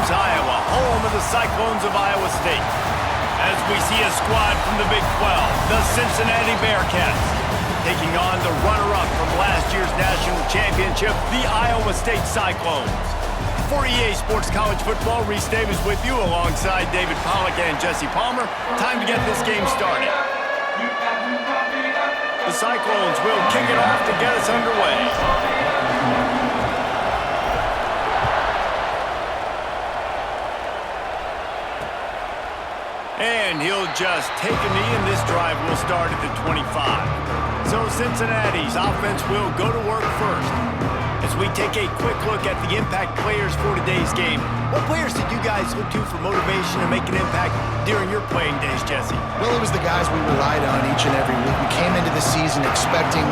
Ames, Iowa, home of the Cyclones of Iowa State. As we see a squad from the Big 12, the Cincinnati Bearcats, taking on the runner-up from last year's national championship, the Iowa State Cyclones. For EA Sports College Football, Reese Davis with you alongside David Pollack and Jesse Palmer. Time to get this game started. The Cyclones will kick it off to get us underway. And he'll just take a knee, and this drive will start at the 25. So Cincinnati's offense will go to work first. As we take a quick look at the impact players for today's game, what players did you guys look to for motivation to make an impact during your playing days, Jesse? Well, it was the guys we relied on each and every week. We came into the season expecting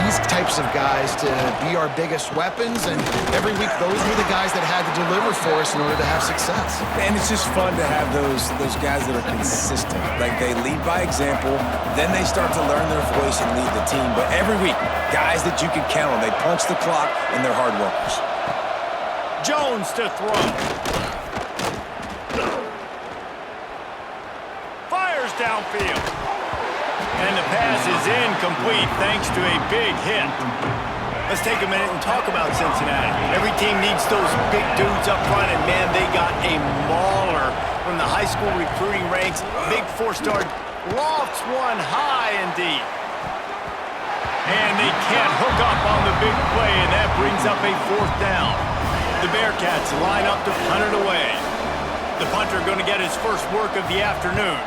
these types of guys to be our biggest weapons, and every week those were the guys that had to deliver for us in order to have success. And it's just fun to have those guys that are consistent. Like, they lead by example, then they start to learn their voice and lead the team. But every week, guys that you can count on. They punch the clock, and they're hard workers. Jones to throw. Fires downfield. And the pass is incomplete thanks to a big hit. Let's take a minute and talk about Cincinnati. Every team needs those big dudes up front, and man, they got a mauler from the high school recruiting ranks. Big four-star, lofts one high and deep. And they can't hook up on the big play, and that brings up a fourth down. The Bearcats line up to punt it away. The punter going to get his first work of the afternoon.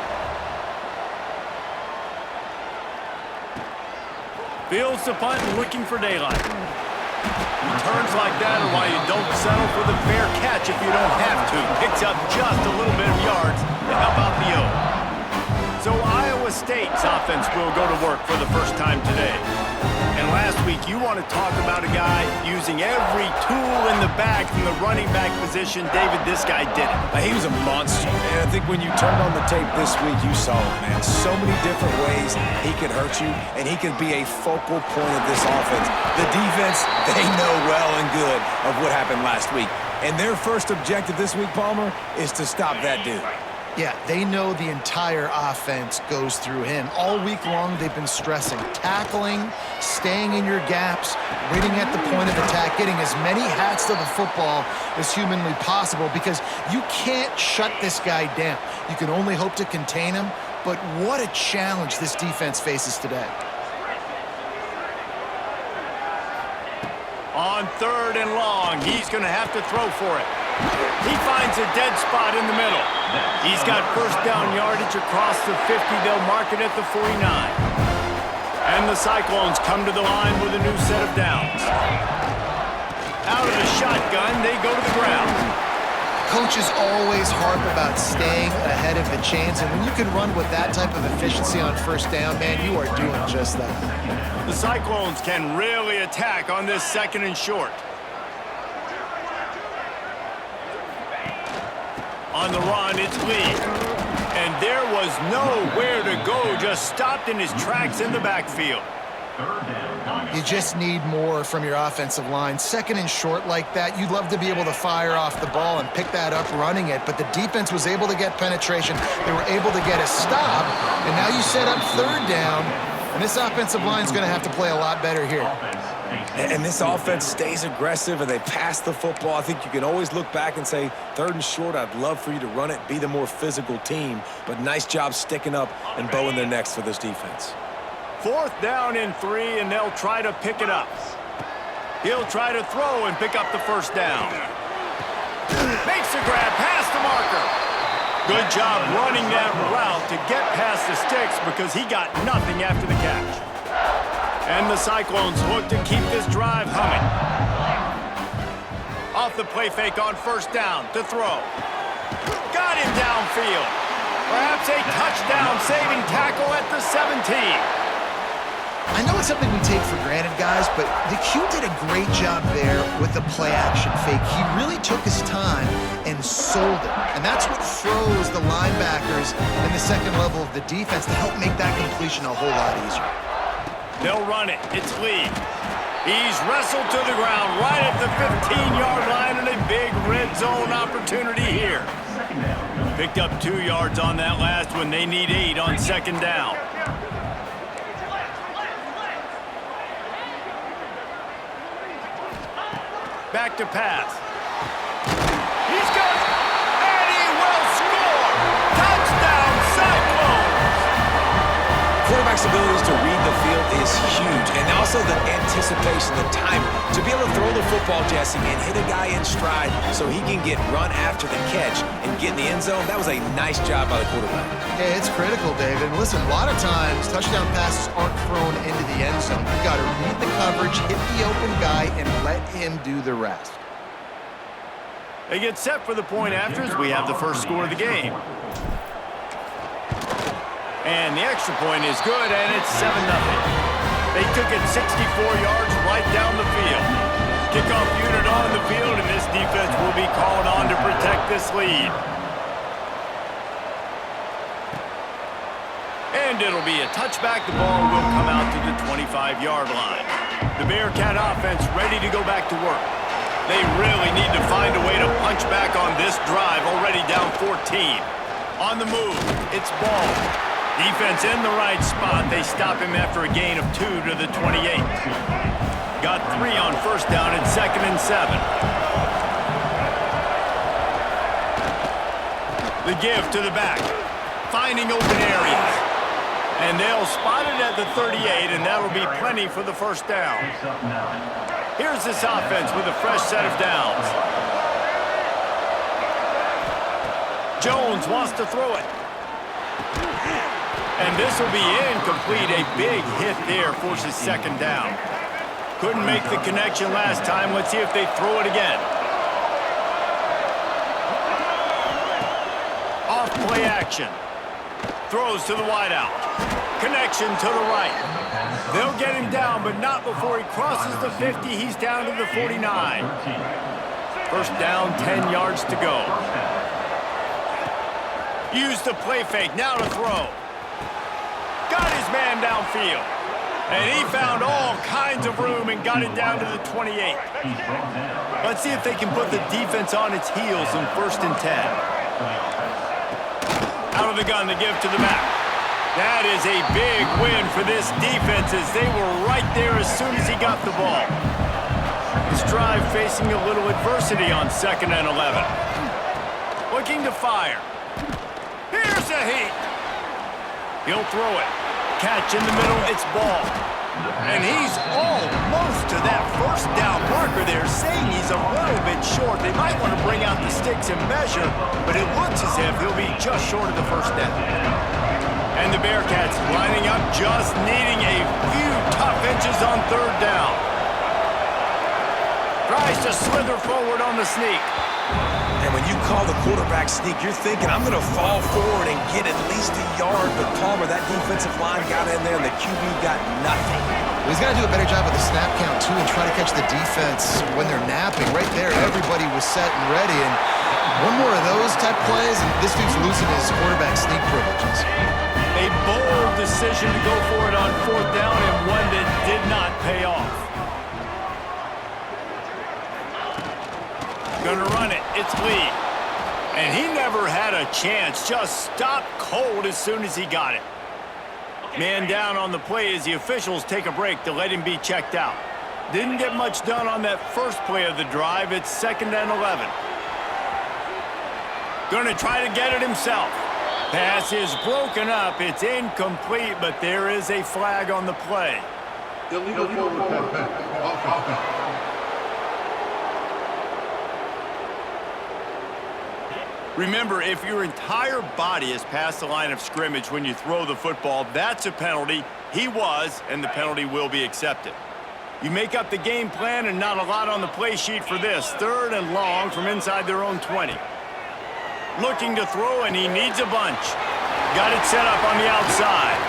Fields the punt and looking for daylight. Returns like that are why you don't settle for the fair catch if you don't have to. Picks up just a little bit of yards to help out the O. So Iowa State's offense will go to work for the first time today. And last week, you want to talk about a guy using every tool in the bag from the running back position. David, this guy did it. He was a monster. And I think when you turned on the tape this week, you saw it, man. So many different ways he could hurt you, and he could be a focal point of this offense. The defense, they know well and good of what happened last week. And their first objective this week, Palmer, is to stop that dude. Yeah, they know the entire offense goes through him. All week long, they've been stressing tackling, staying in your gaps, waiting at the point of attack, getting as many hats to the football as humanly possible, because you can't shut this guy down. You can only hope to contain him, but what a challenge this defense faces today. On 3rd and long, he's going to have to throw for it. He finds a dead spot in the middle. He's got first down yardage across the 50. They'll mark it at the 49. And the Cyclones come to the line with a new set of downs. Out of the shotgun, they go to the ground. Coaches always harp about staying ahead of the chains, and when you can run with that type of efficiency on first down, man, you are doing just that. The Cyclones can really attack on this 2nd and short. On the run, it's Lee. And there was nowhere to go, just stopped in his tracks in the backfield. You just need more from your offensive line. 2nd and short like that, you'd love to be able to fire off the ball and pick that up running it, but the defense was able to get penetration. They were able to get a stop, and now you set up 3rd down, and this offensive line is going to have to play a lot better here. And this offense stays aggressive, and they pass the football. I think you can always look back and say, 3rd and short, I'd love for you to run it, be the more physical team. But nice job sticking up and bowing their necks for this defense. 4th down and 3, and they'll try to pick it up. He'll try to throw and pick up the first down. Makes a grab past the marker. Good job running that route to get past the sticks because he got nothing after the catch. And the Cyclones look to keep this drive humming. Off the play fake on first down to throw. Got him downfield. Perhaps a touchdown-saving tackle at the 17. I know it's something we take for granted, guys, but the Q did a great job there with the play-action fake. He really took his time and sold it. And that's what froze the linebackers in the 2nd level of the defense to help make that completion a whole lot easier. They'll run it. It's Lee. He's wrestled to the ground right at the 15-yard line, and a big red zone opportunity here. Picked up 2 yards on that last one. They need 8 on second down. Back to pass. He's got it, and he will score. Touchdown, Cyclones. Quarterback's abilities to read the field is huge, and also the anticipation, the time to be able to throw the football, Jesse, and hit a guy in stride so he can get run after the catch and get in the end zone. That was a nice job by the quarterback. Yeah, it's critical, David. And listen, a lot of times touchdown passes aren't thrown into the end zone. You've got to read the coverage, hit the open guy, and let him do the rest. They get set for the point after as we have the first score of the game. And the extra point is good, and it's 7-0. They took it 64 yards right down the field. Kickoff unit on the field, and this defense will be called on to protect this lead. And it'll be a touchback. The ball will come out to the 25-yard line. The Bearcat offense ready to go back to work. They really need to find a way to punch back on this drive, already down 14. On the move, it's ball. Defense in the right spot. They stop him after a gain of 2 to the 28. Got 3 on first down and 2nd and 7. The give to the back. Finding open areas. And they'll spot it at the 38, and that'll be plenty for the first down. Here's this offense with a fresh set of downs. Jones wants to throw it. And this will be incomplete. A big hit there forces second down. Couldn't make the connection last time. Let's see if they throw it again. Off play action. Throws to the wideout. Connection to the right. They'll get him down, but not before he crosses the 50. He's down to the 49. First down, 10 yards to go. Use the play fake. Now to throw. Got his man downfield. And he found all kinds of room and got it down to the 28. Let's see if they can put the defense on its heels in 1st and 10. Out of the gun, the give to the back. That is a big win for this defense as they were right there as soon as he got the ball. This drive facing a little adversity on 2nd and 11. Looking to fire. Here's a heat. He'll throw it. Catch in the middle, it's ball. And he's almost to that first down marker there, saying he's a little bit short. They might want to bring out the sticks and measure, but it looks as if he'll be just short of the first down. And the Bearcats lining up, just needing a few tough inches on 3rd down. Tries to slither forward on the sneak. And when you call the quarterback sneak, you're thinking, I'm going to fall forward and get at least a yard. But Palmer, that defensive line got in there, and the QB got nothing. Well, he's got to do a better job with the snap count, too, and try to catch the defense when they're napping. Right there, everybody was set and ready. And one more of those type plays, and this dude's losing his quarterback sneak privileges. A bold decision to go for it on 4th down, and one that did not pay off. Gonna run it. It's Lee. And he never had a chance. Just stopped cold as soon as he got it. Man down on the play as the officials take a break to let him be checked out. Didn't get much done on that first play of the drive. It's 2nd and 11. Gonna try to get it himself. Pass is broken up. It's incomplete, but there is a flag on the play. Illegal forward pass. Remember, if your entire body is past the line of scrimmage when you throw the football, that's a penalty. He was, and the penalty will be accepted. You make up the game plan and not a lot on the play sheet for this. 3rd and long from inside their own 20. Looking to throw, and he needs a bunch. Got it set up on the outside.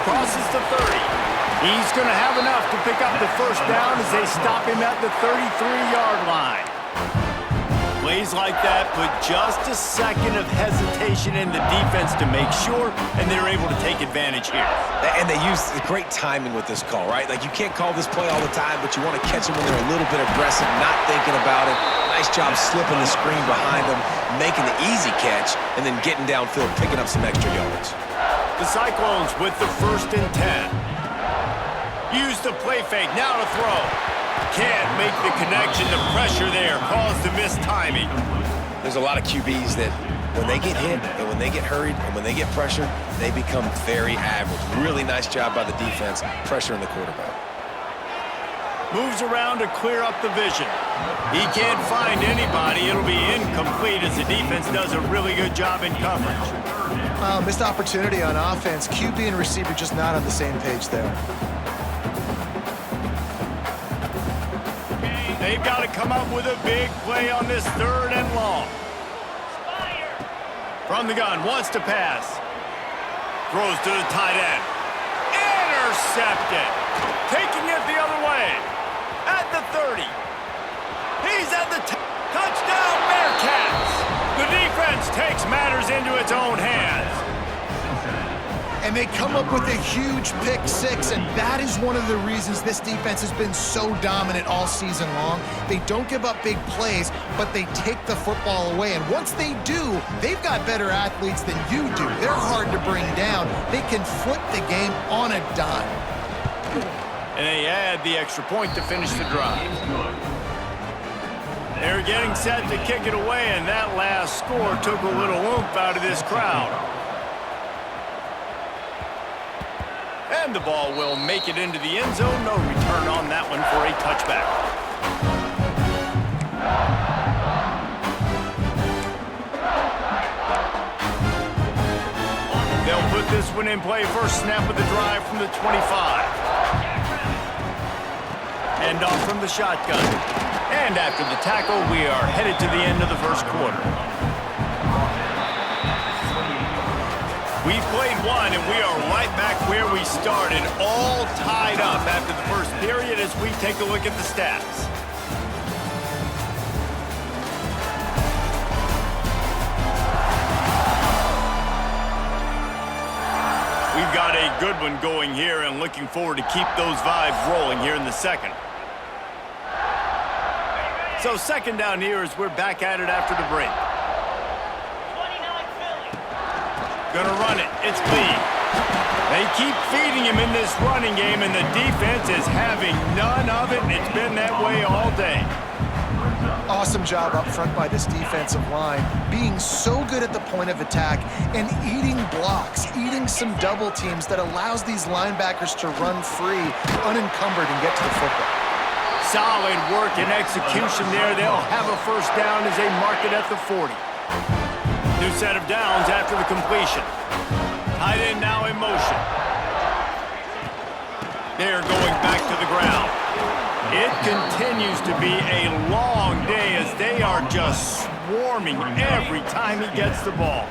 Crosses the 30. He's going to have enough to pick up the first down as they stop him at the 33-yard line. Plays like that put just a second of hesitation in the defense to make sure, and they're able to take advantage here. And they use great timing with this call, right? Like, you can't call this play all the time, but you want to catch them when they're a little bit aggressive, not thinking about it. Nice job slipping the screen behind them, making the easy catch, and then getting downfield, picking up some extra yards. The Cyclones with the 1st and 10. Use the play fake, now to throw. Can't make the connection. The pressure there caused the missed timing. There's a lot of QBs that when they get hit and when they get hurried and when they get pressured, they become very average. Really nice job by the defense, pressuring the quarterback. Moves around to clear up the vision. He can't find anybody. It'll be incomplete as the defense does a really good job in coverage. Missed opportunity on offense. QB and receiver just not on the same page there. They've got to come up with a big play on this 3rd and long. From the gun, wants to pass. Throws to the tight end. Intercepted. Taking it the other way. At the 30. He's at the touchdown, Bearcats. The defense takes matters into its own hands. And they come up with a huge pick 6, and that is one of the reasons this defense has been so dominant all season long. They don't give up big plays, but they take the football away. And once they do, they've got better athletes than you do. They're hard to bring down. They can flip the game on a dime. And they add the extra point to finish the drive. They're getting set to kick it away, and that last score took a little oomph out of this crowd. And the ball will make it into the end zone. No return on that one for a touchback. They'll put this one in play. First snap of the drive from the 25. End off from the shotgun. And after the tackle, we are headed to the end of the first quarter. We've played one, and we are right back where we started, all tied up after the first period as we take a look at the stats. We've got a good one going here and looking forward to keep those vibes rolling here in the second. So 2nd down here as we're back at it after the break. Gonna run it. It's Lee. They keep feeding him in this running game, and the defense is having none of it, and it's been that way all day. Awesome job up front by this defensive line, being so good at the point of attack and eating blocks, eating some double teams that allows these linebackers to run free, unencumbered, and get to the football. Solid work and execution there. They'll have a first down as they mark it at the 40. New set of downs after the completion. Tight end now in motion. They're going back to the ground. It continues to be a long day as they are just swarming every time he gets the ball.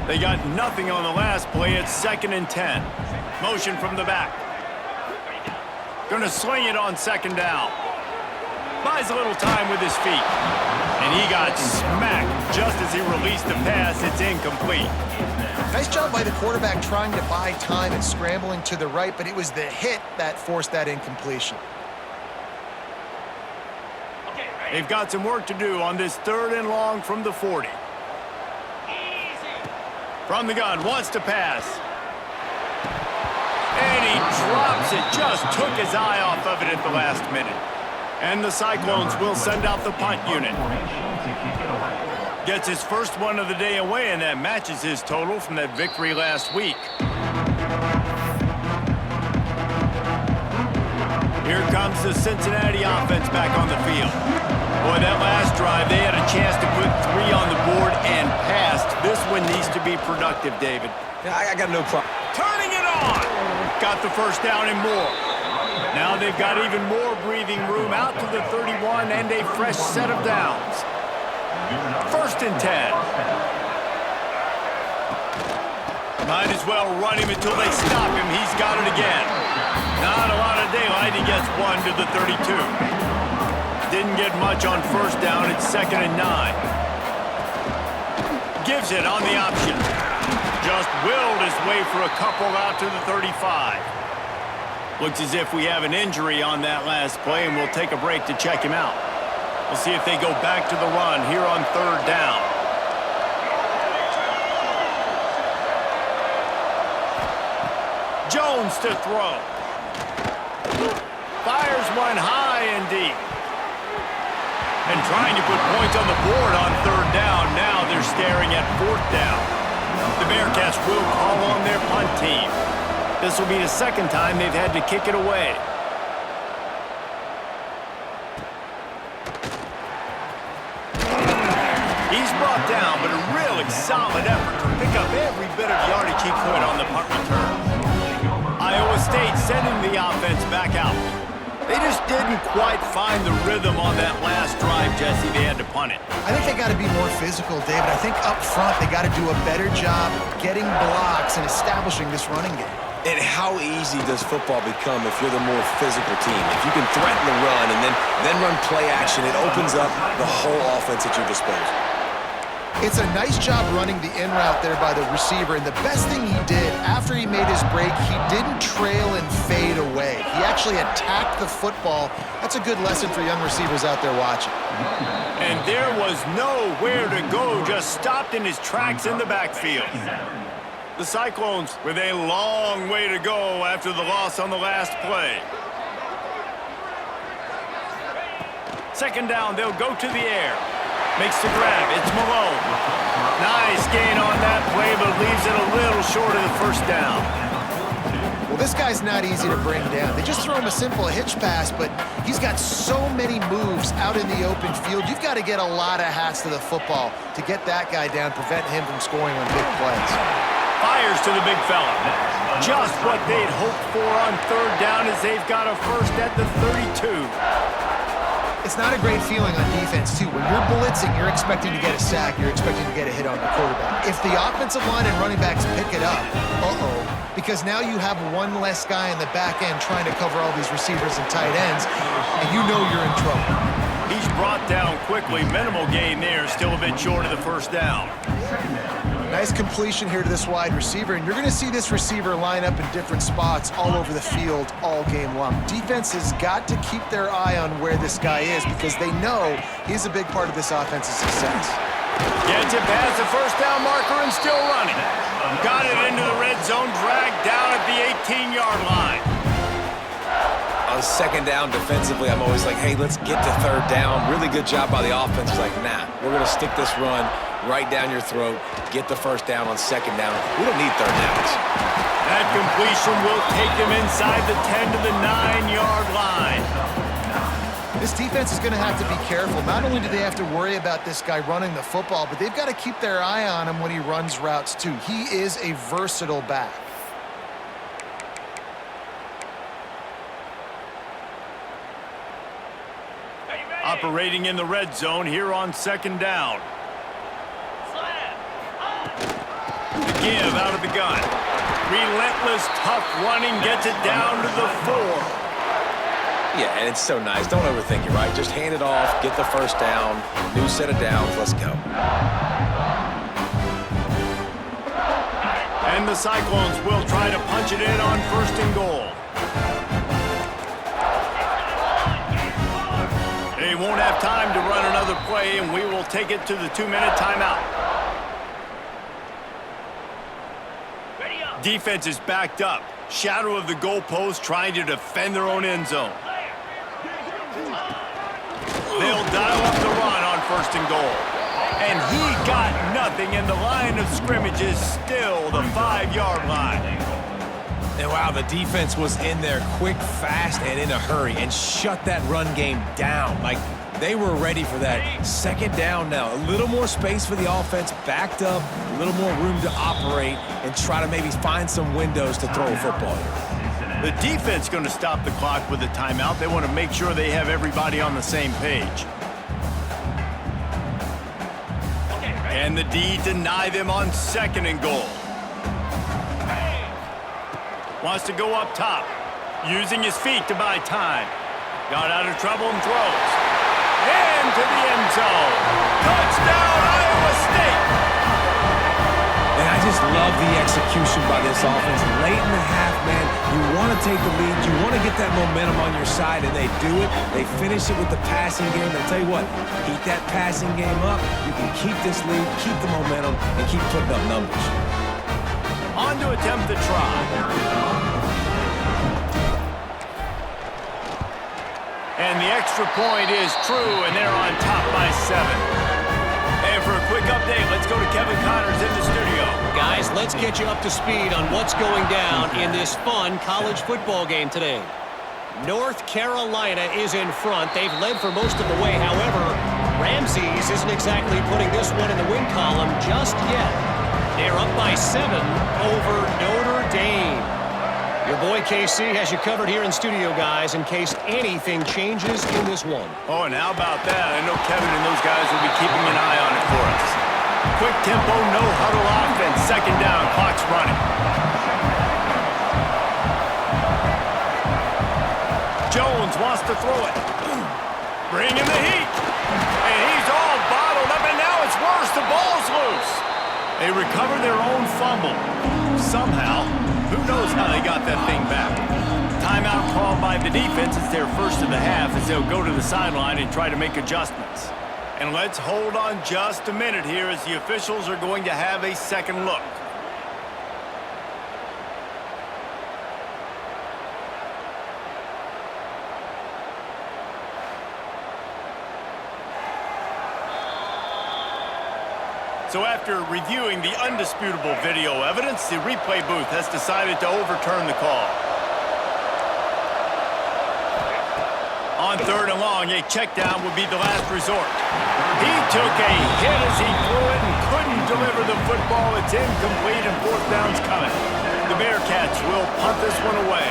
They got nothing on the last play. It's 2nd and 10. Motion from the back. Gonna sling it on 2nd down. Buys a little time with his feet. And he got smacked just as he released the pass. It's incomplete. Nice job by the quarterback trying to buy time and scrambling to the right, but it was the hit that forced that incompletion. They've got some work to do on this 3rd and long from the 40. From the gun, wants to pass. And he drops it. Just took his eye off of it at the last minute. And the Cyclones will send out the punt unit. Gets his first one of the day away, and that matches his total from that victory last week. Here comes the Cincinnati offense back on the field. Boy, that last drive, they had a chance to put 3 on the board and passed. This one needs to be productive, David. Yeah, I got no problem. Turning it on! Got the first down and more. Now they've got even more breathing room out to the 31 and a fresh set of downs. 1st and 10. Might as well run him until they stop him. He's got it again. Not a lot of daylight. He gets 1 to the 32. didn't get much on first down. It's 2nd and 9. Gives it on the option. Just willed his way for a couple out to the 35. Looks as if we have an injury on that last play, and we'll take a break to check him out. We'll see if they go back to the run here on 3rd down. Jones to throw. Fires one high and deep. And trying to put points on the board on 3rd down. Now they're staring at 4th down. The Bearcats will call on their punt team. This will be the 2nd time they've had to kick it away. He's brought down, but a really solid effort to pick up every bit of yardage he could on the punt return. Iowa State sending the offense back out. They just didn't quite find the rhythm on that last drive, Jesse. They had to punt it. I think they got to be more physical, David. I think up front they got to do a better job getting blocks and establishing this running game. And how easy does football become if you're the more physical team? If you can threaten the run and then run play action, it opens up the whole offense at your disposal. It's a nice job running the in route there by the receiver, and the best thing he did after he made his break, he didn't trail and fade away. He actually attacked the football. That's a good lesson for young receivers out there watching. And there was nowhere to go, just stopped in his tracks in the backfield. The Cyclones with a long way to go after the loss on the last play. 2nd down, they'll go to the air. Makes the grab. It's Malone. Nice gain on that play, but leaves it a little short of the 1st down. Well, this guy's not easy to bring down. They just throw him a simple hitch pass, but he's got so many moves out in the open field. You've got to get a lot of hats to the football to get that guy down, prevent him from scoring on big plays. Fires to the big fella. Just what they'd hoped for on 3rd down as they've got a first at the 32. It's not a great feeling on defense, too. When you're blitzing, you're expecting to get a sack. You're expecting to get a hit on the quarterback. If the offensive line and running backs pick it up, because now you have one less guy in the back end trying to cover all these receivers and tight ends, and you know you're in trouble. He's brought down quickly. Minimal gain there. Still a bit short of the 1st down. Nice completion here to this wide receiver, and you're going to see this receiver line up in different spots all over the field all game long. Defense has got to keep their eye on where this guy is because they know he's a big part of this offense's success. Gets it past the 1st down marker and still running. Got it into the red zone, dragged down at the 18-yard line. On 2nd down defensively, I'm always like, hey, let's get to 3rd down. Really good job by the offense. It's like, nah, we're going to stick this run right down your throat, get the 1st down on 2nd down. We don't need 3rd downs. That completion will take them inside the 10 to the 9-yard line. This defense is going to have to be careful. Not only do they have to worry about this guy running the football, but they've got to keep their eye on him when he runs routes, too. He is a versatile back. Operating in the red zone here on 2nd down. The give out of the gun. Relentless, tough running gets it down to the 4. Yeah, and it's so nice. Don't overthink it, right? Just hand it off, get the 1st down, new set of downs, let's go. And the Cyclones will try to punch it in on 1st and goal. They won't have time to run another play, and we will take it to the 2-minute timeout. Defense is backed up. Shadow of the goalpost trying to defend their own end zone. They'll dial up the run on 1st and goal. And he got nothing, and the line of scrimmage is still the 5-yard line. And wow, the defense was in there quick, fast, and in a hurry and shut that run game down. Like, they were ready for that 2nd down now. A little more space for the offense, backed up, a little more room to operate and try to maybe find some windows to throw a football here. The defense going to stop the clock with a timeout. They want to make sure they have everybody on the same page. And the D deny them on 2nd and goal. Wants to go up top, using his feet to buy time. Got out of trouble and throws. into the end zone. Touchdown, Iowa State! And I just love the execution by this offense. Late in the half, man, you want to take the lead. You want to get that momentum on your side, and they do it. They finish it with the passing game. I'll tell you what, keep that passing game up. You can keep this lead, keep the momentum, and keep putting up numbers. On to attempt the try. And the extra point is true, and they're on top by 7. And for a quick update, let's go to Kevin Connors in the studio. Guys, let's get you up to speed on what's going down in this fun college football game today. North Carolina is in front. They've led for most of the way. However, Ramses isn't exactly putting this one in the win column just yet. They're up by 7 over Notre Dame. Your boy KC has you covered here in studio, guys, in case anything changes in this one. Oh, and how about that? I know Kevin and those guys will be keeping an eye on it for us. Quick tempo, no huddle offense. Second down, clock's running. Jones wants to throw it. Bring in the heat. And he's all bottled up, and now it's worse. The ball's loose. They recover their own fumble. Somehow, who knows how they got that thing back. Timeout called by the defense. It's their first of the half as they'll go to the sideline and try to make adjustments. And let's hold on just a minute here as the officials are going to have a second look. So after reviewing the undisputable video evidence, the replay booth has decided to overturn the call. On 3rd and long, a check down would be the last resort. He took a hit as he threw it and couldn't deliver the football. It's incomplete and 4th down's coming. The Bearcats will punt this one away.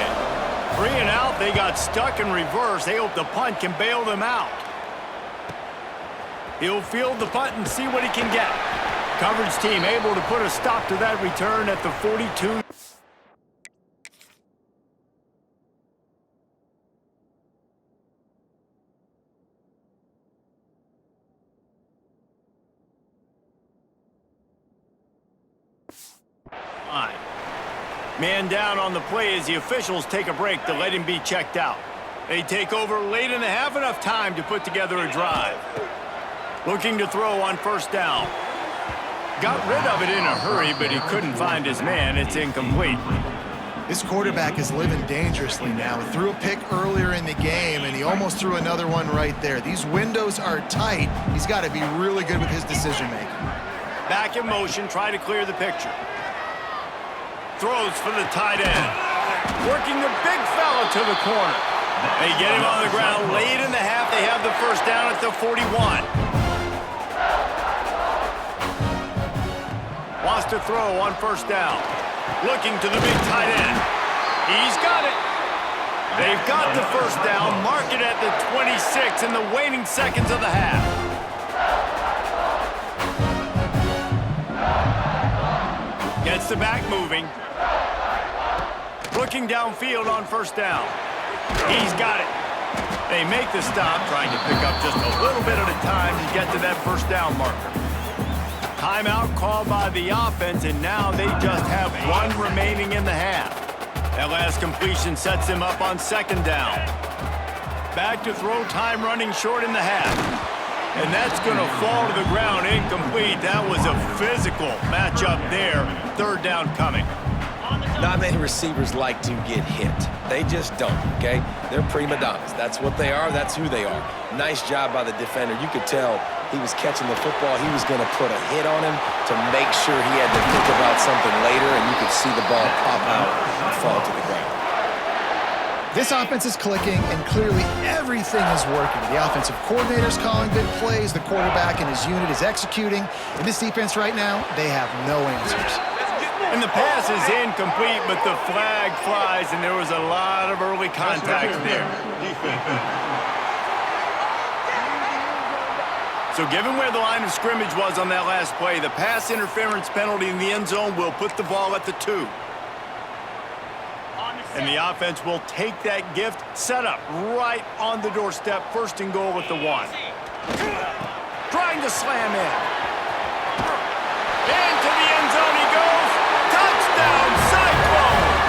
3 and out, they got stuck in reverse. They hope the punt can bail them out. He'll field the punt and see what he can get. Coverage team able to put a stop to that return at the 42. Man down on the play as the officials take a break to let him be checked out. They take over late in the half, enough time to put together a drive. Looking to throw on 1st down. Got rid of it in a hurry, but he couldn't find his man. It's incomplete. This quarterback is living dangerously now. He threw a pick earlier in the game, and he almost threw another one right there. These windows are tight. He's got to be really good with his decision-making. Back in motion, try to clear the picture. Throws for the tight end. Working the big fella to the corner. They get him on the ground late in the half. They have the 1st down at the 41. Wants to throw on 1st down. Looking to the big tight end. He's got it. They've got the 1st down. Mark it at the 26 in the waning seconds of the half. Gets the back moving. Looking downfield on 1st down. He's got it. They make the stop, trying to pick up just a little bit at a time to get to that 1st down marker. Timeout called by the offense, and now they just have 1 remaining in the half. That last completion sets him up on 2nd down. Back to throw, time running short in the half. And that's going to fall to the ground incomplete. That was a physical matchup there. 3rd down coming. Not many receivers like to get hit. They just don't, okay? They're prima donnas. That's what they are. That's who they are. Nice job by the defender. You could tell he was catching the football. He was going to put a hit on him to make sure he had to think about something later, and you could see the ball pop out and fall to the ground. This offense is clicking, and clearly everything is working. The offensive coordinator's calling good plays. The quarterback and his unit is executing. In this defense right now, they have no answers. And the pass is incomplete, but the flag flies, and there was a lot of early contact there. So given where the line of scrimmage was on that last play, the pass interference penalty in the end zone will put the ball at the 2. And the offense will take that gift, set up right on the doorstep, 1st and goal at the 1. trying to slam in. Into the end zone he goes. Touchdown, Cyclones!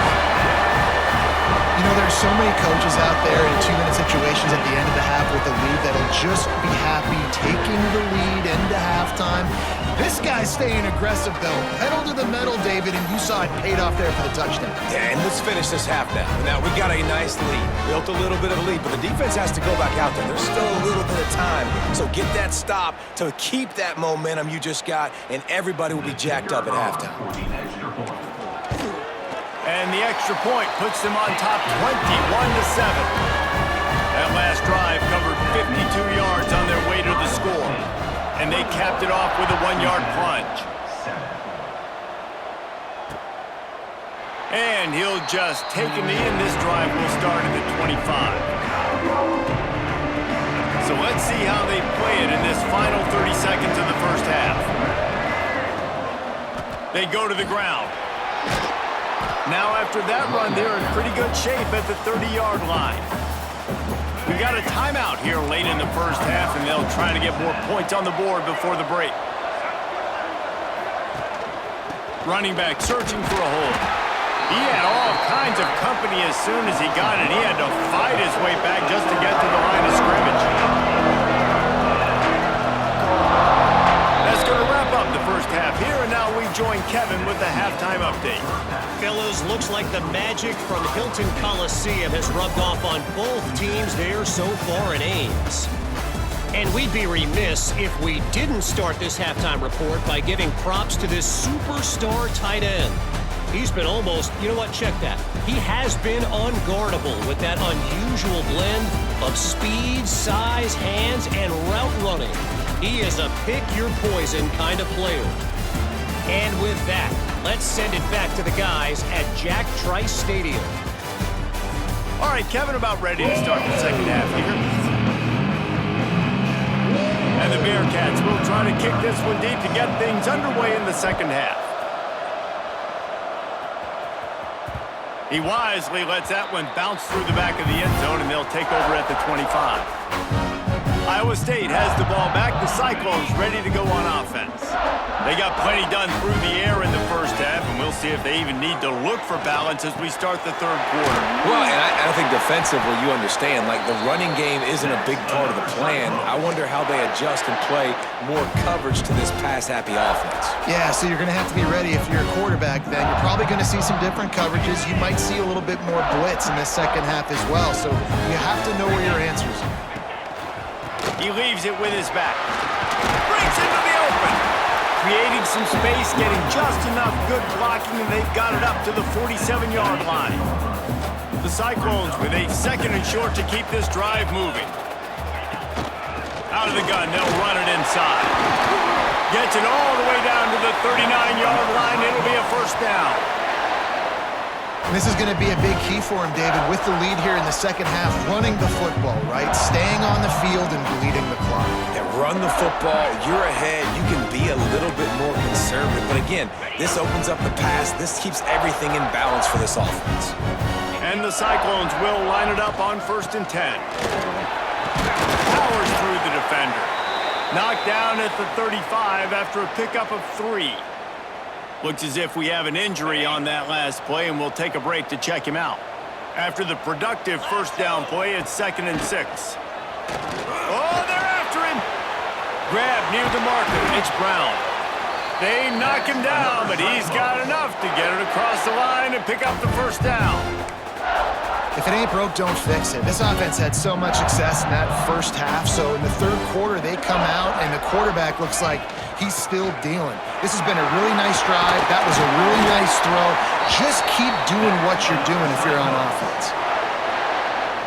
You know, there's so many coaches out there in 2-minute situations at the end of the half with the lead that'll just be happy taking the lead into halftime. This guy's staying aggressive, though. Pedal to the metal, David, and you saw it paid off there for the touchdown. Yeah, and let's finish this half now. Now, we got a nice lead. Built a little bit of a lead, but the defense has to go back out there. There's still a little bit of time. So get that stop to keep that momentum you just got, and everybody will be jacked up at halftime. And the extra point puts them on top 21-7. That last drive covered 52 yards on their way to the score. And they capped it off with a 1-yard plunge. And he'll just take a knee, and this drive will start at the 25. So let's see how they play it in this final 30 seconds of the first half. They go to the ground. Now after that run, they're in pretty good shape at the 30-yard line. We got a timeout here late in the first half, and they'll try to get more points on the board before the break. Running back searching for a hole. He had all kinds of company as soon as he got it. He had to fight his way back just to get to the line of scrimmage. That's going to wrap up the first half here, and now we join Kevin with the halftime update. Fellas, looks like the magic from Hilton Coliseum has rubbed off on both teams there so far in Ames. And we'd be remiss if we didn't start this halftime report by giving props to this superstar tight end. He's been almost, you know what, check that. He has been unguardable with that unusual blend of speed, size, hands, and route running. He is a pick-your-poison kind of player. And with that, let's send it back to the guys at Jack Trice Stadium. All right, Kevin, about ready to start the second half here. And the Bearcats will try to kick this one deep to get things underway in the second half. He wisely lets that one bounce through the back of the end zone, and they'll take over at the 25. Iowa State has the ball back. The Cyclones ready to go on offense. They got plenty done through the air in the first half, and we'll see if they even need to look for balance as we start the third quarter. Well, and I think defensively, you understand, like the running game isn't a big part of the plan. I wonder how they adjust and play more coverage to this pass-happy offense. Yeah, so you're going to have to be ready if you're a quarterback then. You're probably going to see some different coverages. You might see a little bit more blitz in the second half as well, so you have to know where your answers are. He leaves it with his back. Breaks into the open. Creating some space, getting just enough good blocking, and they've got it up to the 47-yard line. The Cyclones with a second and short to keep this drive moving. Out of the gun, they'll run it inside. Gets it all the way down to the 39-yard line. It'll be a first down. This is going to be a big key for him, David, with the lead here in the second half, running the football, right? Staying on the field and bleeding the clock. Yeah, run the football, you're ahead, you can be a little bit more conservative. But again, this opens up the pass. This keeps everything in balance for this offense. And the Cyclones will line it up on 1st and 10. Powers through the defender. Knocked down at the 35 after a pickup of 3. Looks as if we have an injury on that last play, and we'll take a break to check him out. After the productive first down play, it's 2nd and 6. Oh, they're after him. Grab near the marker. It's Brown. They knock him down, but he's got enough to get it across the line and pick up the first down. If it ain't broke, don't fix it. This offense had so much success in that first half, so in the third quarter, they come out, and the quarterback looks like he's still dealing. This has been a really nice drive. That was a really nice throw. Just keep doing what you're doing if you're on offense.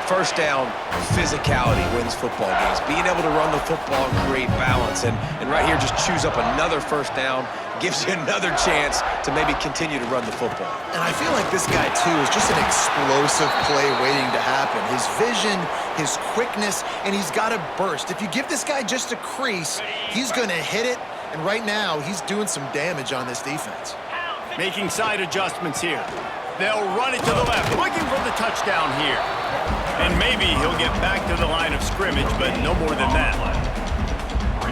First down, physicality wins football games. Being able to run the football and create balance. And right here, just choose up another first down, gives you another chance to maybe continue to run the football. And I feel like this guy, too, is just an explosive play waiting to happen. His vision, his quickness, and he's got a burst. If you give this guy just a crease, he's going to hit it. And right now, he's doing some damage on this defense. Making side adjustments here. They'll run it to the left, looking for the touchdown here. And maybe he'll get back to the line of scrimmage, but no more than that.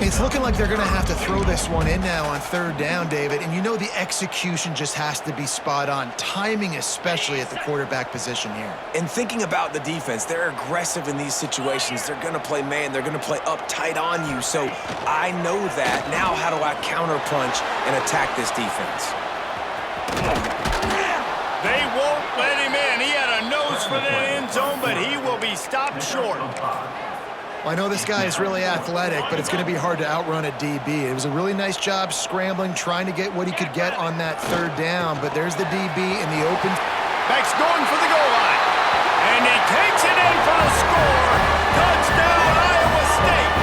It's looking like they're going to have to throw this one in now on third down, David. And you know the execution just has to be spot on. Timing especially at the quarterback position here. And thinking about the defense, they're aggressive in these situations. They're going to play man. They're going to play up tight on you. So I know that. Now how do I counterpunch and attack this defense? They won't let him in. He had a nose for the end zone, but he will be stopped short. Well, I know this guy is really athletic, but it's going to be hard to outrun a DB. It was a really nice job scrambling, trying to get what he could get on that third down, but there's the DB in the open. Beck's going for the goal line, and he takes it in for the score. Touchdown, Iowa State.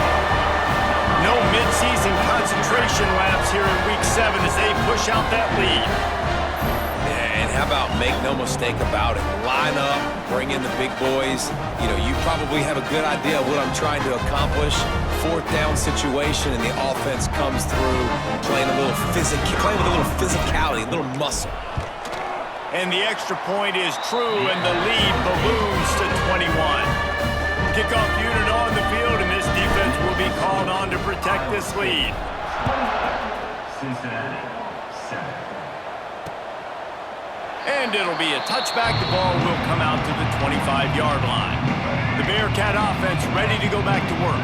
No midseason concentration laps here in Week 7 as they push out that lead. And how about make no mistake about it? Line up, bring in the big boys. You know, you probably have a good idea of what I'm trying to accomplish. Fourth down situation, and the offense comes through playing with a little physicality, a little muscle. And the extra point is true, and the lead balloons to 21. Kickoff unit on the field, and this defense will be called on to protect this lead. Cincinnati, 7. And it'll be a touchback. The ball will come out to the 25-yard line. The Bearcat offense ready to go back to work.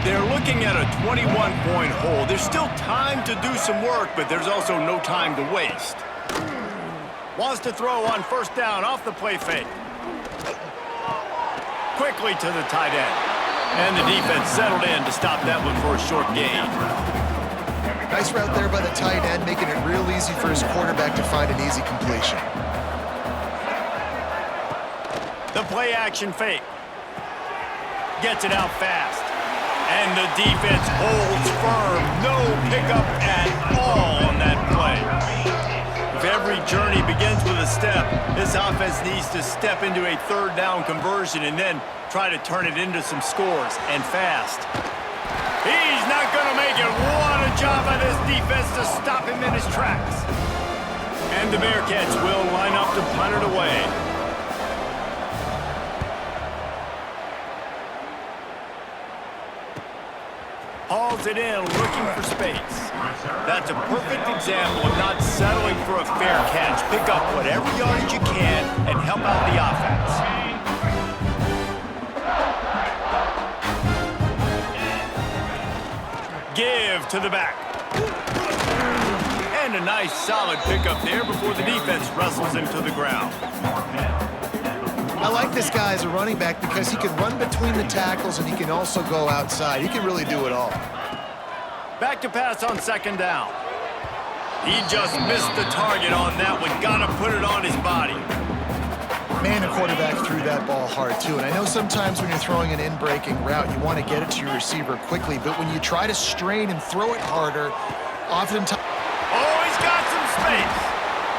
They're looking at a 21-point hole. There's still time to do some work, but there's also no time to waste. Wants to throw on first down off the play fake. Quickly to the tight end. And the defense settled in to stop that one for a short gain. Nice route there by the tight end, making it real easy for his quarterback to find an easy completion. The play action fake. Gets it out fast. And the defense holds firm. No pickup at all on that play. If every journey begins with a step, this offense needs to step into a third down conversion and then try to turn it into some scores, and fast. He's not going to make it. What a job by this defense to stop him in his tracks. And the Bearcats will line up to punt it away. Hauls it in, looking for space. That's a perfect example of not settling for a fair catch. Pick up whatever yardage you can and help out the offense. Give to the back. And a nice solid pickup there before the defense wrestles him to the ground. I like this guy as a running back because he can run between the tackles and he can also go outside. He can really do it all. Back to pass on second down. He just missed the target on that one. Gotta put it on his body. Man, the quarterback threw that ball hard, too. And I know sometimes when you're throwing an in-breaking route, you want to get it to your receiver quickly. But when you try to strain and throw it harder, oftentimes... Oh, he's got some space.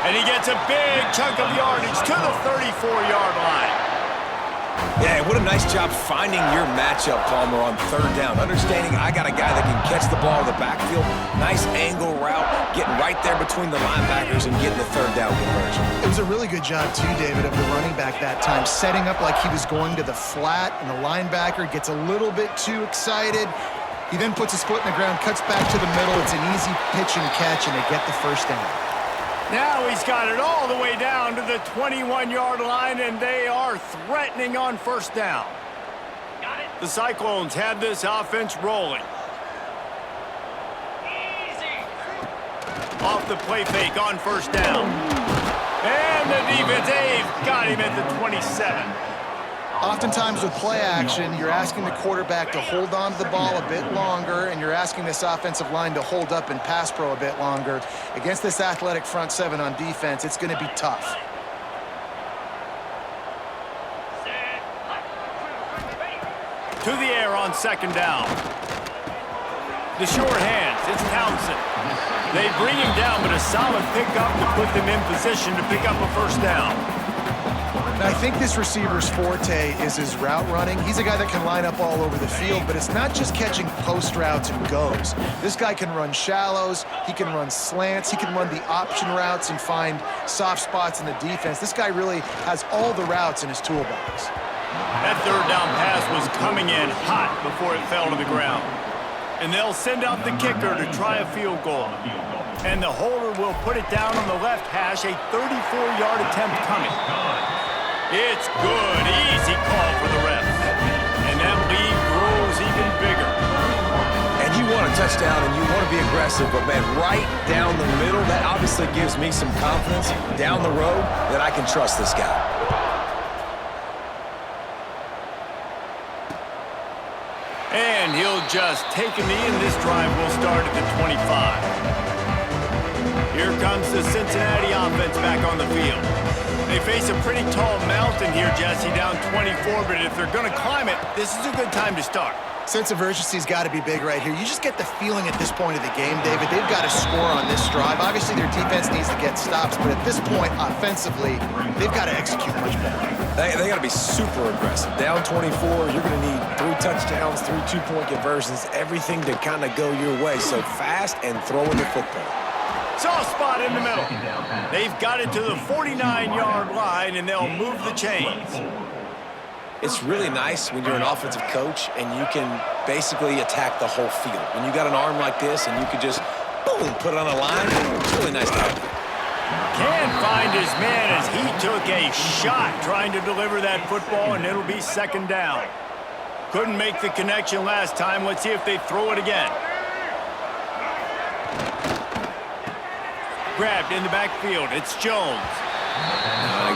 And he gets a big chunk of yardage to the 34-yard line. Yeah, what a nice job finding your matchup, Palmer, on third down. Understanding I got a guy that can catch the ball in the backfield. Nice angle route, getting right there between the linebackers and getting the third down conversion. It was a really good job, too, David, of the running back that time, setting up like he was going to the flat, and the linebacker gets a little bit too excited. He then puts his foot in the ground, cuts back to the middle. It's an easy pitch and catch, and they get the first down. Now he's got it all the way down to the 21-yard line, and they are threatening on first down. Got it. The Cyclones have this offense rolling. Easy. Off the play fake on first down. And the defense, they've got him at the 27. Oftentimes with play action, you're asking the quarterback to hold on to the ball a bit longer, and you're asking this offensive line to hold up and pass pro a bit longer. Against this athletic front seven on defense, it's going to be tough. To the air on second down. The short hands, it's Townsend. They bring him down, but a solid pickup to put them in position to pick up a first down. And I think this receiver's forte is his route running. He's a guy that can line up all over the field, but it's not just catching post routes and goes. This guy can run shallows, he can run slants, he can run the option routes and find soft spots in the defense. This guy really has all the routes in his toolbox. That third down pass was coming in hot before it fell to the ground. And they'll send out the kicker to try a field goal. And the holder will put it down on the left hash, a 34-yard attempt coming. It's good. Easy call for the refs. And that lead grows even bigger. And you want a touchdown and you want to be aggressive, but, man, right down the middle, that obviously gives me some confidence down the road that I can trust this guy. And he'll just take a knee, and this drive will start at the 25. Here comes the Cincinnati offense back on the field. They face a pretty tall mountain here, Jesse, down 24, but if they're going to climb it, this is a good time to start. Sense of urgency's got to be big right here. You just get the feeling at this point of the game, David, they've got to score on this drive. Obviously, their defense needs to get stops, but at this point, offensively, they've got to execute much better. They got to be super aggressive. Down 24, you're going to need 3 touchdowns, 3 two-point conversions, everything to kind of go your way. So fast and throwing the football. Soft spot in the middle. They've got it to the 49-yard line, and they'll move the chains. It's really nice when you're an offensive coach and you can basically attack the whole field. When you got an arm like this and you can just, boom, put it on a line, it's really nice to have. Can't find his man as he took a shot trying to deliver that football, and it'll be second down. Couldn't make the connection last time. Let's see if they throw it again. Grabbed in the backfield. It's Jones.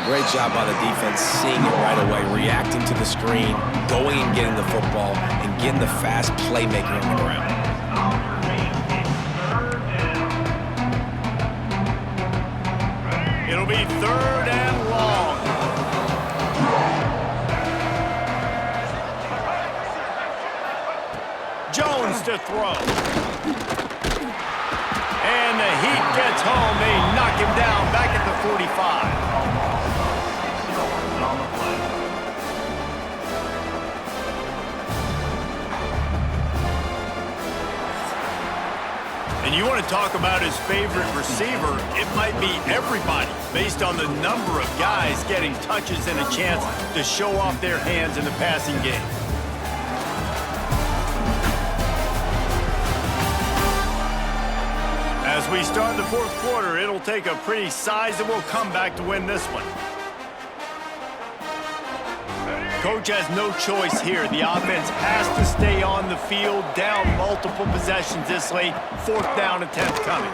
Great job by the defense, seeing it right away, reacting to the screen, going and getting the football, and getting the fast playmaker on the ground. It'll be third and long. Jones to throw. And the Heat gets home. They knock him down back at the 45. And you want to talk about his favorite receiver, it might be everybody, based on the number of guys getting touches and a chance to show off their hands in the passing game. As we start the fourth quarter, it'll take a pretty sizable comeback to win this one. Coach has no choice here. The offense has to stay on the field, down multiple possessions this late. Fourth down attempt coming.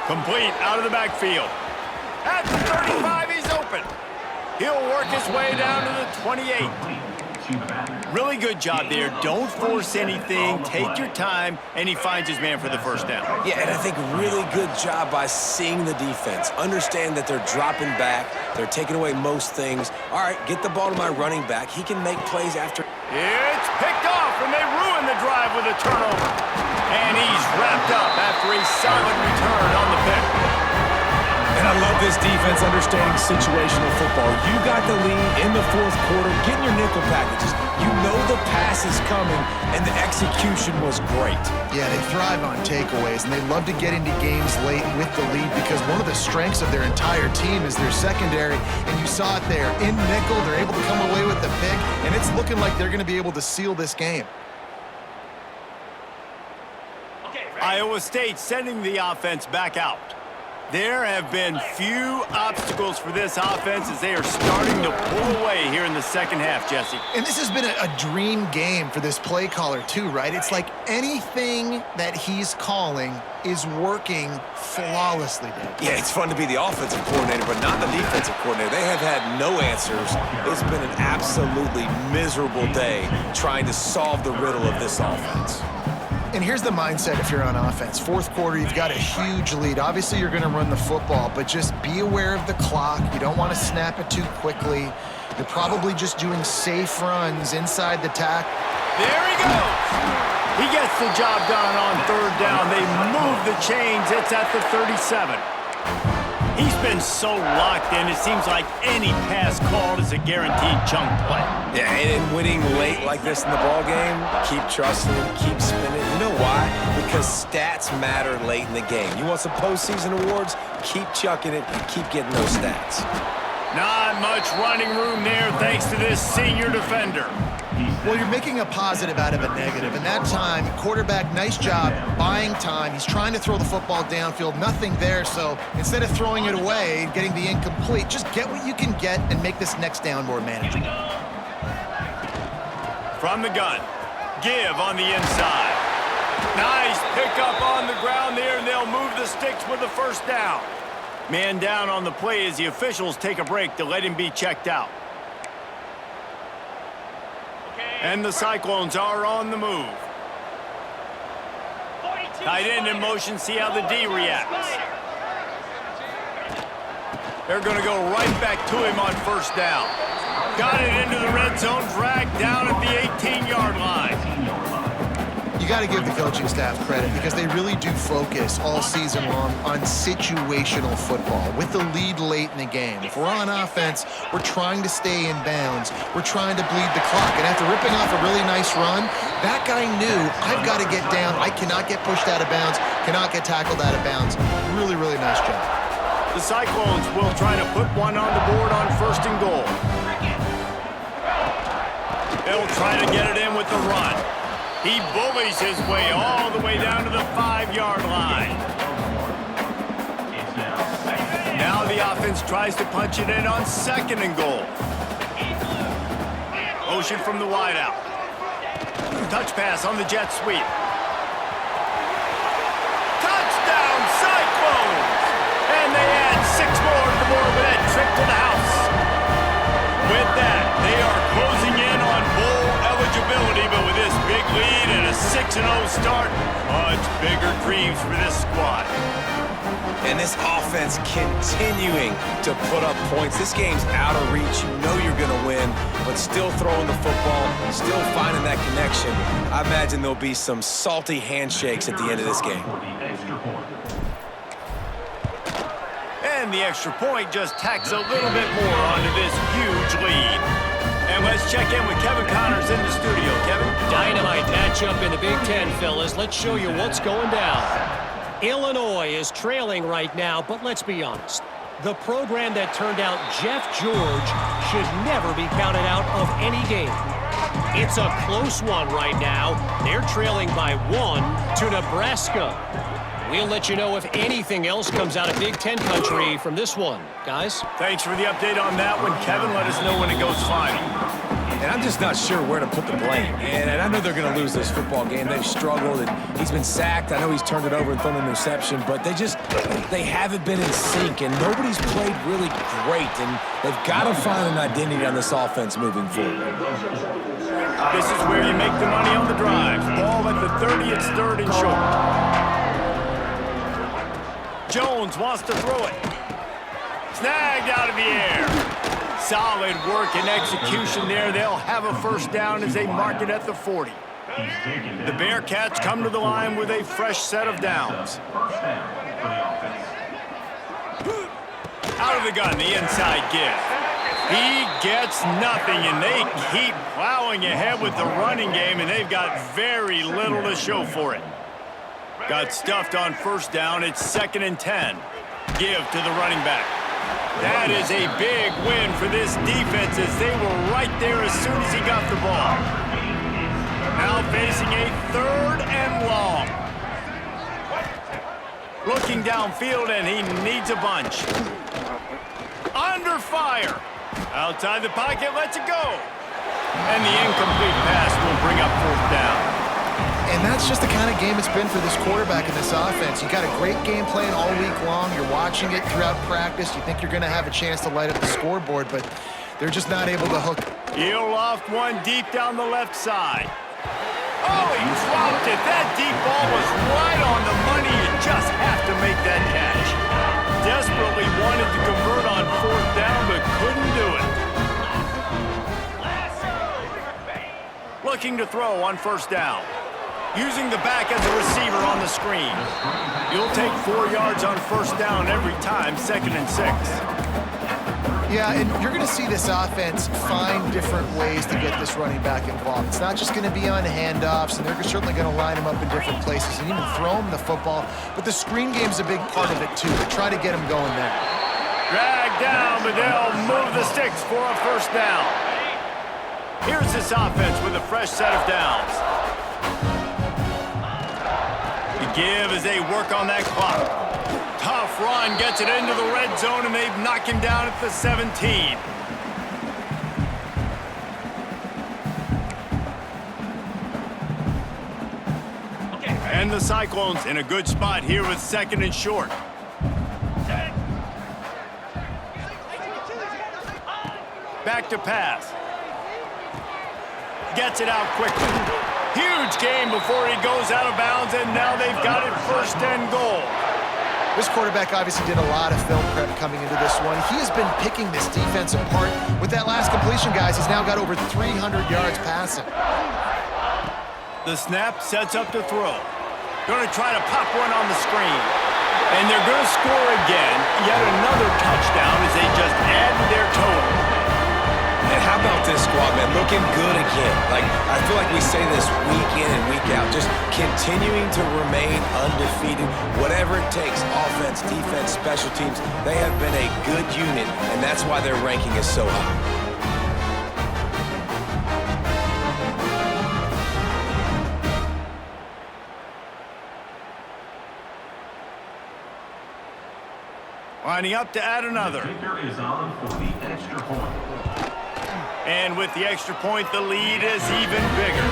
Complete out of the backfield. At the 35, he's open. He'll work his way down to the 28. Really good job there. Don't force anything. Take your time, and he finds his man for the first down. Yeah, and I think really good job by seeing the defense. Understand that they're dropping back. They're taking away most things. All right, get the ball to my running back. He can make plays after. It's picked off, and they ruin the drive with a turnover. And he's wrapped up after a solid return on the pick. And I love this defense understanding situational football. You got the lead in the fourth quarter, getting your nickel packages. You know the pass is coming, and the execution was great. Yeah, they thrive on takeaways, and they love to get into games late with the lead because one of the strengths of their entire team is their secondary, and you saw it there. In nickel, they're able to come away with the pick, and it's looking like they're going to be able to seal this game. Iowa State sending the offense back out. There have been few obstacles for this offense as they are starting to pull away here in the second half, Jesse. And this has been a dream game for this play caller too, right? It's like anything that he's calling is working flawlessly, Dave. Yeah, it's fun to be the offensive coordinator, but not the defensive coordinator. They have had no answers. It's been an absolutely miserable day trying to solve the riddle of this offense. And here's the mindset if you're on offense. Fourth quarter, you've got a huge lead. Obviously, you're going to run the football, but just be aware of the clock. You don't want to snap it too quickly. You're probably just doing safe runs inside the tackle. There he goes. He gets the job done on third down. They move the chains. It's at the 37. He's been so locked in, it seems like any pass called is a guaranteed chunk play. Yeah, and in winning late like this in the ball game, keep trusting him, keep spinning. You know why? Because stats matter late in the game. You want some postseason awards? Keep chucking it and keep getting those stats. Not much running room there thanks to this senior defender. Well, you're making a positive out of a negative. And that time, quarterback, nice job buying time. He's trying to throw the football downfield. Nothing there. So instead of throwing it away and getting the incomplete, just get what you can get and make this next down more manageable. From the gun. Give on the inside. Nice pickup on the ground there, and they'll move the sticks with the first down. Man down on the play as the officials take a break to let him be checked out. And the Cyclones are on the move. Tight end in motion, see how the D reacts. They're going to go right back to him on first down. Got it into the red zone, dragged down at the 18-yard line. You got to give the coaching staff credit because they really do focus all season long on situational football with the lead late in the game. If we're on offense, we're trying to stay in bounds. We're trying to bleed the clock. And after ripping off a really nice run, that guy knew, I've got to get down. I cannot get pushed out of bounds, cannot get tackled out of bounds. Really, really nice job. The Cyclones will try to put one on the board on first and goal. They'll try to get it in with the run. He bullies his way all the way down to the 5-yard line. Now the offense tries to punch it in on second and goal. Motion from the wideout. Touch pass on the jet sweep. Touchdown, Cyclones! And they add 6 more to the board with that trip to the house. With that, they are closing in on bowl eligibility, but with this big lead and a 6-0 start, much bigger dreams for this squad. And this offense continuing to put up points. This game's out of reach. You know you're going to win, but still throwing the football, still finding that connection. I imagine there'll be some salty handshakes at the end of this game. And the extra point just tacks a little bit more onto this huge lead. And let's check in with Kevin Connors in the studio. Kevin? Dynamite matchup in the Big Ten, fellas. Let's show you what's going down. Illinois is trailing right now, but let's be honest. The program that turned out Jeff George should never be counted out of any game. It's a close one right now. They're trailing by 1 to Nebraska. We'll let you know if anything else comes out of Big Ten country from this one. Guys? Thanks for the update on that one, Kevin. Let us know when it goes final. And I'm just not sure where to put the blame. And I know they're going to lose this football game. They've struggled, and he's been sacked. I know he's turned it over and thrown an interception, but they haven't been in sync, and nobody's played really great. And they've got to find an identity on this offense moving forward. This is where you make the money on the drive. Ball at the 30, it's 3rd and short. Jones wants to throw it. Snagged out of the air. Solid work and execution there. They'll have a first down as they mark it at the 40. The Bearcats come to the line with a fresh set of downs. Out of the gun, the inside give. He gets nothing, and they keep plowing ahead with the running game, and they've got very little to show for it. Got stuffed on first down. It's 2nd and 10. Give to the running back. That is a big win for this defense as they were right there as soon as he got the ball. Now facing a 3rd and long. Looking downfield, and he needs a bunch. Under fire. Outside the pocket, lets it go. And the incomplete pass will bring up 4th down. And that's just the kind of game it's been for this quarterback in this offense. You got a great game plan all week long. You're watching it throughout practice. You think you're going to have a chance to light up the scoreboard, but they're just not able to hook. He'll loft one deep down the left side. Oh, he dropped it. That deep ball was right on the money. You just have to make that catch. Desperately wanted to convert on 4th down, but couldn't do it. Looking to throw on first down. Using the back as a receiver on the screen. You'll take 4 yards on first down every time, 2nd and 6. Yeah, and you're going to see this offense find different ways to get this running back involved. It's not just going to be on handoffs, and they're certainly going to line him up in different places and even throw him the football. But the screen game's a big part of it, too. They try to get him going there. Drag down, but they'll move the sticks for a first down. Here's this offense with a fresh set of downs. The give as they work on that clock. Tough run, gets it into the red zone, and they've knocked him down at the 17. And the Cyclones in a good spot here with 2nd and short. Back to pass. Gets it out quickly. Huge game before he goes out of bounds, and now they've got it 1st and goal. This quarterback obviously did a lot of film prep coming into this one. He has been picking this defense apart. With that last completion, guys, he's now got over 300 yards passing. The snap sets up to throw. Going to try to pop one on the screen. And they're going to score again. Yet another touchdown as they just added their total. And how about this squad, man? Looking good again. Like, I feel like we say this week in and week out. Just continuing to remain undefeated. Whatever it takes, offense, defense, special teams, they have been a good unit, and that's why their ranking is so high. Lining up to add another. Is on for the extra point. And with the extra point, the lead is even bigger.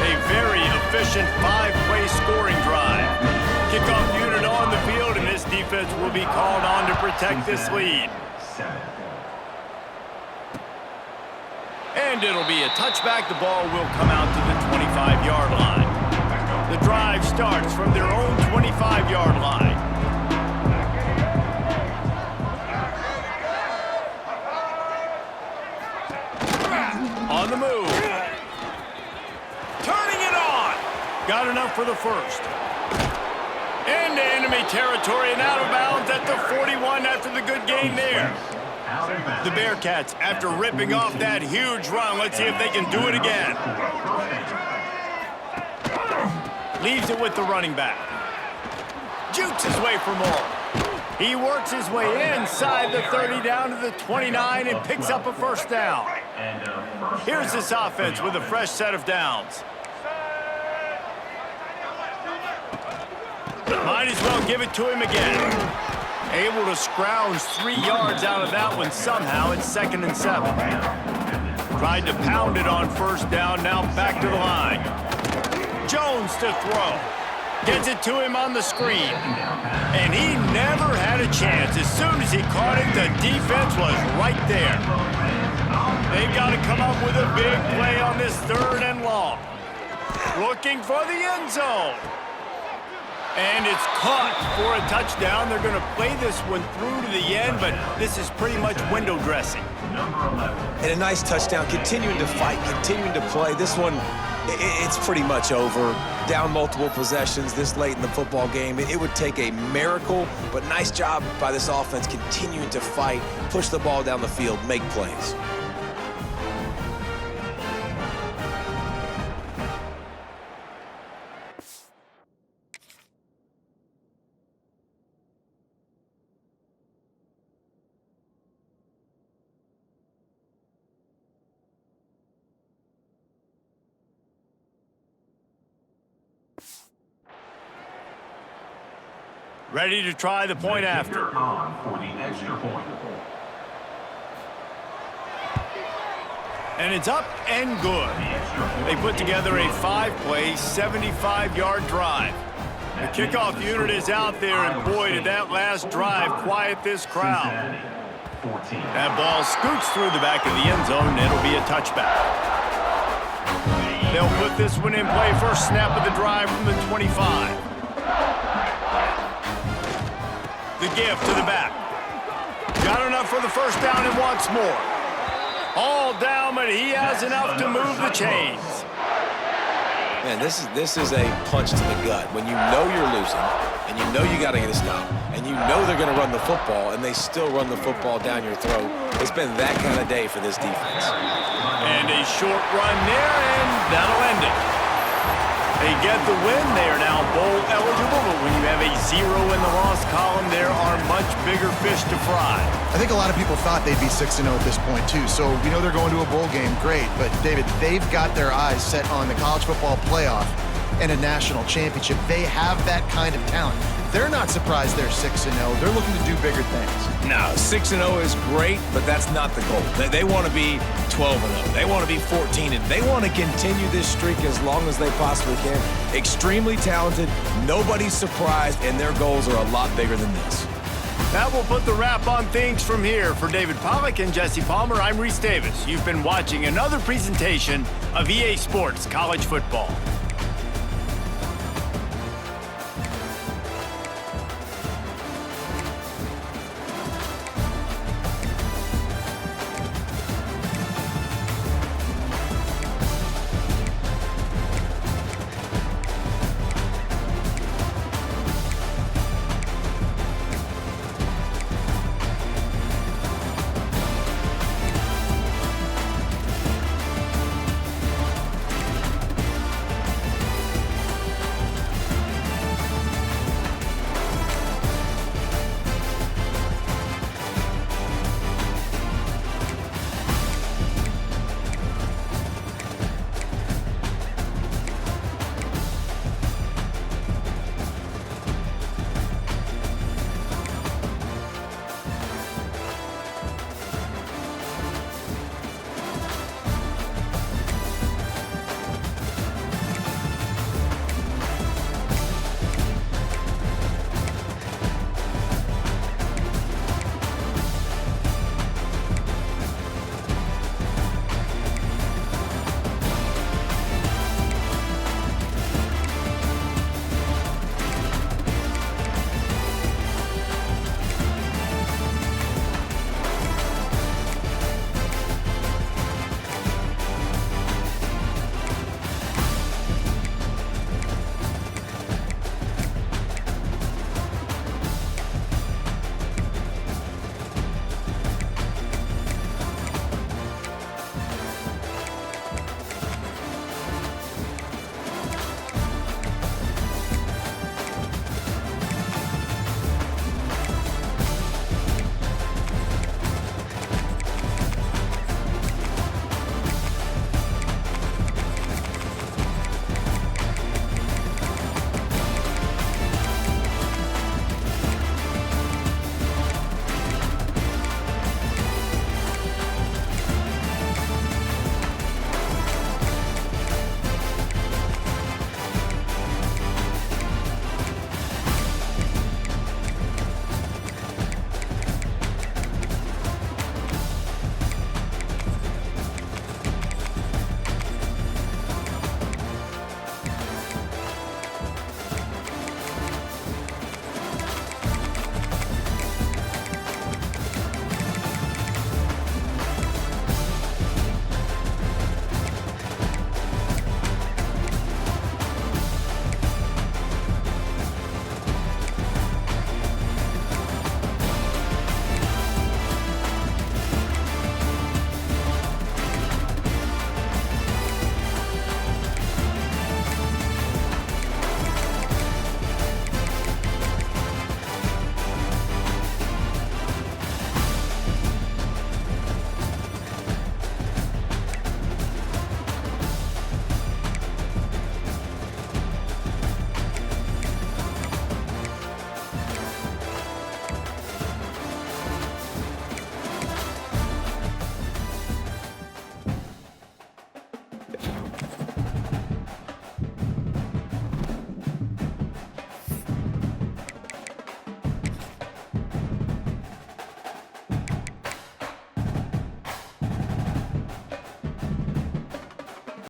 A very efficient 5-play scoring drive. Kickoff unit on the field, and this defense will be called on to protect this lead. And it'll be a touchback. The ball will come out to the 25-yard line. The drive starts from their own 25-yard line. On the move. Turning it on. Got enough for the first. Into enemy territory and out of bounds at the 41 after the good gain there. The Bearcats, after ripping off that huge run, let's see if they can do it again. Leaves it with the running back. Jukes his way for more. He works his way inside the 30 down to the 29 and picks up a 1st down. Here's this offense with a fresh set of downs. Might as well give it to him again. Able to scrounge 3 yards out of that one somehow. It's 2nd and 7. Tried to pound it on 1st down, now back to the line. Jones to throw. Gets it to him on the screen. And he never had a chance. As soon as he caught it, the defense was right there. They've got to come up with a big play on this 3rd and long. Looking for the end zone. And it's caught for a touchdown. They're going to play this one through to the end, but this is pretty much window dressing. And a nice touchdown, continuing to fight, continuing to play. This one, it's pretty much over. Down multiple possessions this late in the football game. It would take a miracle, but nice job by this offense continuing to fight, push the ball down the field, make plays. Ready to try the point after. On for the extra point. And it's up and good. They put together a 5-play, 75-yard drive. The kickoff unit is out there, and boy, did that last drive quiet this crowd. That ball scoots through the back of the end zone, and it'll be a touchback. They'll put this one in play. First snap of the drive from the 25. The give to the back. Got enough for the 1st down and wants more. All down, but he has enough to move the chains. Man, this is a punch to the gut. When you know you're losing, and you know you got to get a stop, and you know they're going to run the football, and they still run the football down your throat. It's been that kind of day for this defense. And a short run there, and that'll end it. They get the win. They are now bowl eligible. but when you have a 0 in the loss column, there are much bigger fish to fry. I think a lot of people thought they'd be 6-0 at this point, too. So we know they're going to a bowl game. Great. But, David, they've got their eyes set on the college football playoff and a national championship. They have that kind of talent. They're not surprised they're 6-0. They're looking to do bigger things. No, 6-0 is great, but that's not the goal. They want to be 12-0. They want to be 14-0. They want to continue this streak as long as they possibly can. Extremely talented. Nobody's surprised, and their goals are a lot bigger than this. That will put the wrap on things from here. For David Pollack and Jesse Palmer, I'm Reese Davis. You've been watching another presentation of EA Sports College Football.